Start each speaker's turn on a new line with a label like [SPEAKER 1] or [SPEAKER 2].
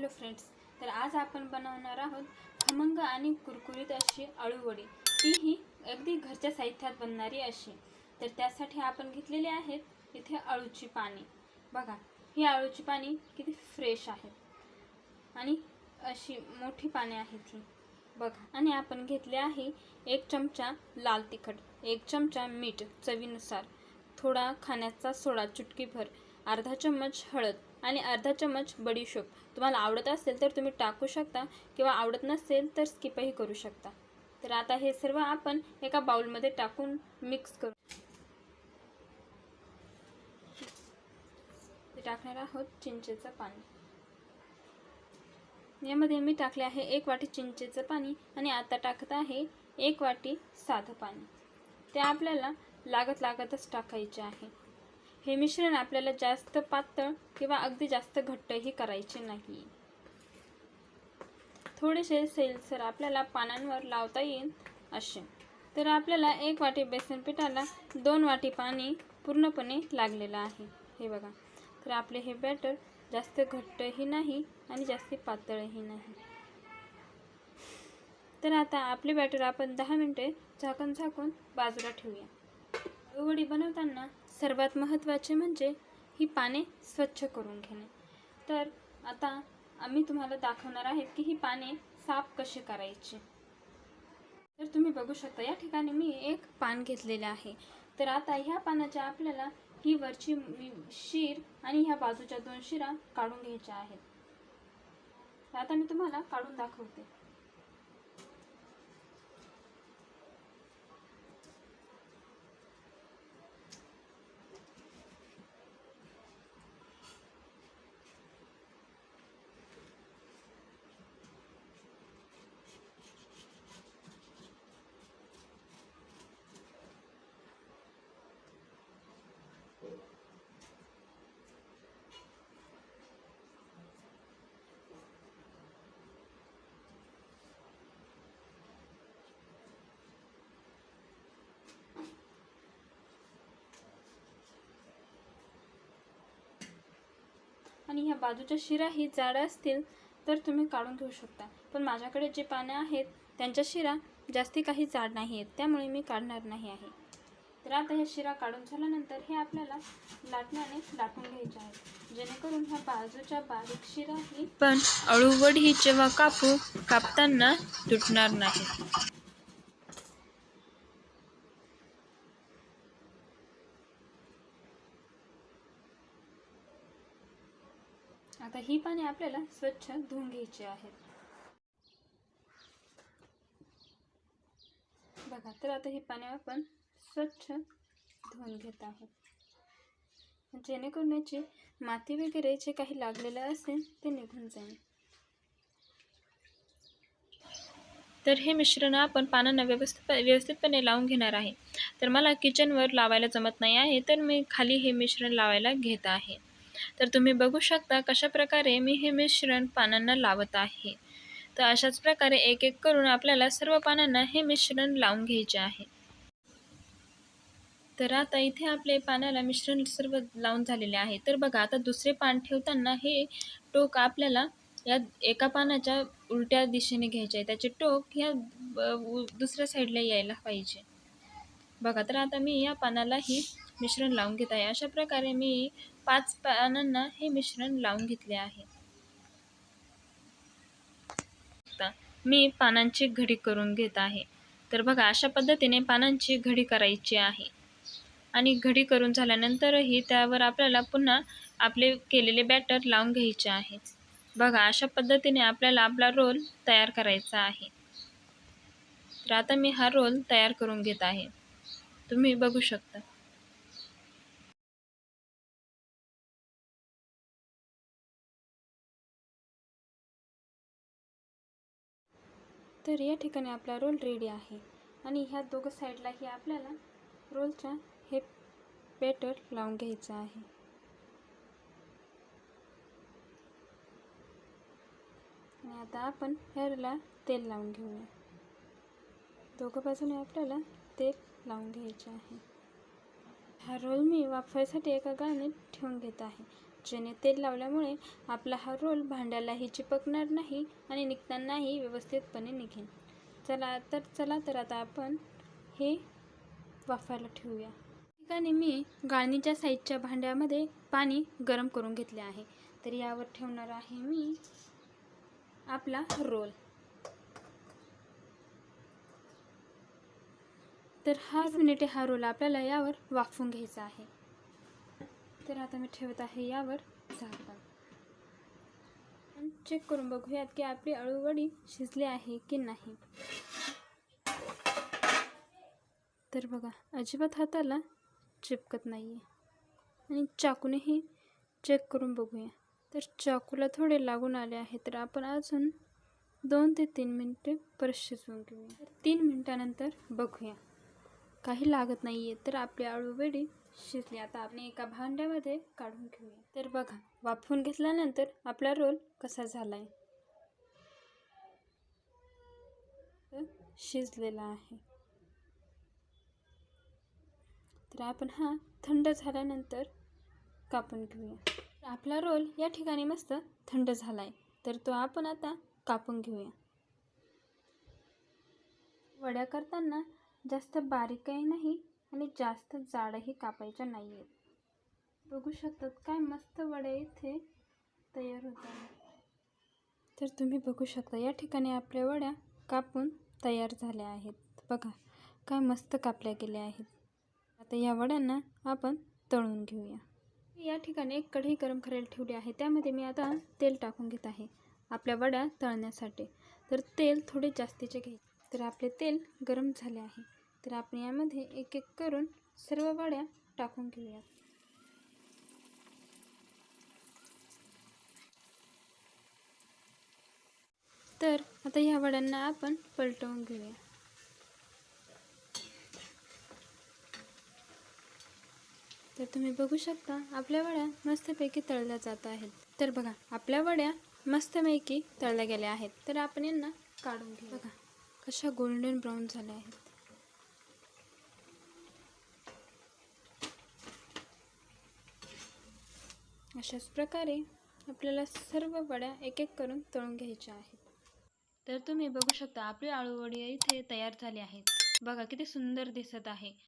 [SPEAKER 1] Hello friends, तर आज आपण बनवणार आहोत खमंग आणि कुरकुरीत अशी अळूवडी. तीही अगदी घरच्या साहित्यात बनणारी अशी. तर त्यासाठी आपण घेतलेले आहेत इथे अळूची पाने. बघा, ही अळूची पाने किती फ्रेश आहेत आणि अशी मोठी पाने आहेत ही बघा. आणि आपण घेतले आहे 1 चमचा लाल तिखट, 1 चमचा मीठ चवीनुसार, थोडा खाण्याचा सोडा चुटकीभर, अर्धा चम्मच हळद आणि अर्धा चम्मच बडीशोप. तुम्हाला आवडत असेल तर तुम्ही टाकू शकता किंवा आवडत नसेल तर स्किपही करू शकता. तर आता हे सर्व आपण एका बाउलमध्ये टाकून मिक्स करू. टाकणार आहोत चिंचेचं पाणी. यामध्ये मी टाकले आहे 1 वाटी चिंचेचं पाणी आणि आता टाकत आहे 1 वाटी साधं पाणी. ते आपल्याला लागतच टाकायचे आहे. हे मिश्रण आपल्याला जास्त पातळ किंवा अगदी जास्त घट्टही करायचे नाही. थोडेसे सैलसर आपल्याला पानांवर लावता येईल असे. तर आपल्याला 1 वाटी बेसन पिठाला 2 वाटी पाणी पूर्णपणे लागलेलं आहे. हे बघा. तर आपले हे बॅटर जास्त घट्टही नाही आणि जास्त पातळही नाही. तर आता आपले बॅटर आपण 10 मिनिटे झाकून बाजूला ठेवूया. अळूवडी बनवताना सर्वात महत्त्वाचे म्हणजे ही पाने स्वच्छ करून घेणे. तर आता आम्ही तुम्हाला दाखवणार आहेत की ही पाने साफ कशी करायची. तर तुम्ही बघू शकता या ठिकाणी मी एक पान घेतलेले आहे. तर आता ह्या पानाच्या आपल्याला ही वरची शीर आणि ह्या बाजूच्या 2 शिरा काढून घ्यायच्या आहेत. आता मी तुम्हाला काढून दाखवते. आणि ह्या बाजूच्या शिरा ही जाड असतील तर तुम्ही काढून घेऊ शकता. पण माझ्याकडे जे पाने आहेत त्यांच्या शिरा जास्ती काही जाड नाही आहेत, त्यामुळे मी काढणार नाही आहे. तर आता ह्या शिरा काढून झाल्यानंतर हे आपल्याला लाटण्याने लाटून घ्यायचे आहेत, जेणेकरून ह्या बाजूच्या बारीक शिरा ही
[SPEAKER 2] पण अळूवडी जेव्हा कापताना तुटणार नाही.
[SPEAKER 1] आता ही पाने आपल्याला स्वच्छ धुवून घ्यायची आहेत. बघा, तर आता ही पाने आपण स्वच्छ धुवून घेत आहोत, जेणेकरून याची माती वगैरे जे काही लागलेलं असेल ते निघून जाईल.
[SPEAKER 2] तर हे मिश्रण आपण पानांना व्यवस्थितपणे लावून घेणार आहे. तर मला किचनवर लावायला जमत नाही आहे, तर मी खाली हे मिश्रण लावायला घेत आहे. तर तुम्ही बघू शकता कशा प्रकारे मी हे मिश्रण पानांना लावत आहे. तर अशाच प्रकारे एक एक करून आपल्याला सर्व पानांना हे मिश्रण लावून घ्यायचे आहे. तर आता इथे आपले पानाला मिश्रण सर्व लावून झालेले आहे. तर बघा, आता दुसरे पान ठेवताना हे टोक आपल्याला या एका पानाच्या उलट्या दिशेने घ्यायचे आहे. त्याचे टोक ह्या दुसऱ्या साईडला यायला पाहिजे. बघा, तर आता मी या पानालाही मिश्रण लावून घेत आहे. अशा प्रकारे मी 5 पानांना हे मिश्रण लावून घेतले आहे. मी पानांची घडी करून घेत आहे. तर बघा, अशा पद्धतीने पानांची घडी करायची आहे. आणि घडी करून झाल्यानंतरही त्यावर आपल्याला पुन्हा आपले केलेले बॅटर लावून घ्यायचे आहे. बघा, अशा पद्धतीने आपल्याला आपला रोल तयार करायचा आहे. तर आता मी हा रोल तयार करून घेत आहे. तुम्ही बघू शकता.
[SPEAKER 1] तर या ठिकाणी आपला रोल रेडी आहे आणि ह्या दोघं साईडलाही आपल्याला रोलच्या हे बॅटर लावून घ्यायचं आहे. आणि आता आपण ह्याला तेल लावून घेऊया. दोघं बाजूने आपल्याला तेल लावून घ्यायचे आहे. हा रोल मी वाफवायसाठी एका गाळणीत ठेवून घेत आहे. जेणे तेल लावल्यामुळे आपला हा रोल भांड्यालाही चिपकणार नाही आणि निघतानाही व्यवस्थितपणे निघेल. चला तर आता आपण हे वाफायला ठेवूया. ठिकाणी मी गाळणीच्या साईजच्या भांड्यामध्ये पाणी गरम करून घेतले आहे. तर यावर ठेवणार आहे मी आपला रोल. तर 5 मिनिटे हा रोल आपल्याला यावर वाफवून घ्यायचा आहे. तर आता मी ठेवत आहे यावर झाकण. चेक करून बघूयात की आपली अळूवडी शिजली आहे की नाही. तर बघा, अजिबात हाताला चिपकत नाही आहे. आणि चाकूनेही चेक करून बघूया. तर चाकूला थोडे लागून आले आहे. तर आपण अजून 2 ते 3 मिनिटे परत शिजवून घेऊया. 3 मिनिटानंतर बघूया, काही लागत नाही आहे. तर आपली अळूवडी शिजली. आता आपण एका भांड्यामध्ये काढून घेऊया. तर बघा, वाफवून घेतल्यानंतर आपला रोल कसा झाला आहे. शिजलेला आहे. तर आपण हा थंड झाल्यानंतर कापून घेऊया. आपला रोल या ठिकाणी मस्त थंड झाला आहे. तर तो आपण आता कापून घेऊया. वड्या करताना जास्त बारीकही नाही आणि जास्त जाडही कापायच्या नाही आहेत. बघू शकतात काय मस्त वड्या इथे तयार होत आहेत. तर तुम्ही बघू शकता या ठिकाणी आपल्या वड्या कापून तयार झाल्या आहेत. बघा काय मस्त कापल्या गेल्या आहेत. आता या वड्यांना आपण तळून घेऊया. या ठिकाणी एक कढई गरम करायला ठेवली आहे. त्यामध्ये मी आता तेल टाकून घेत आहे आपल्या वड्या तळण्यासाठी. तर तेल थोडे जास्तीचे घ्यायचे. तर आपले तेल गरम झाले आहे. तर आपण यामध्ये एक एक करून सर्व वड्या टाकून घेऊया. तर आता ह्या वड्यांना आपण पलटवून घेऊया. तर तुम्ही बघू शकता आपल्या वड्या मस्तपैकी तळल्या जात आहेत. तर बघा आपल्या वड्या मस्तपैकी तळल्या गेल्या आहेत. तर आपण यांना काढून घेऊ. बघा कशा गोल्डन ब्राऊन झाल्या आहेत. अशाच प्रकारे आपल्याला सर्व वड्या एक एक करून तळून घ्यायच्या आहेत.
[SPEAKER 2] तर तुम्ही बघू शकता आपली अळूवडी इथे तयार झाली आहेत. बघा किती सुंदर दिसत आहे.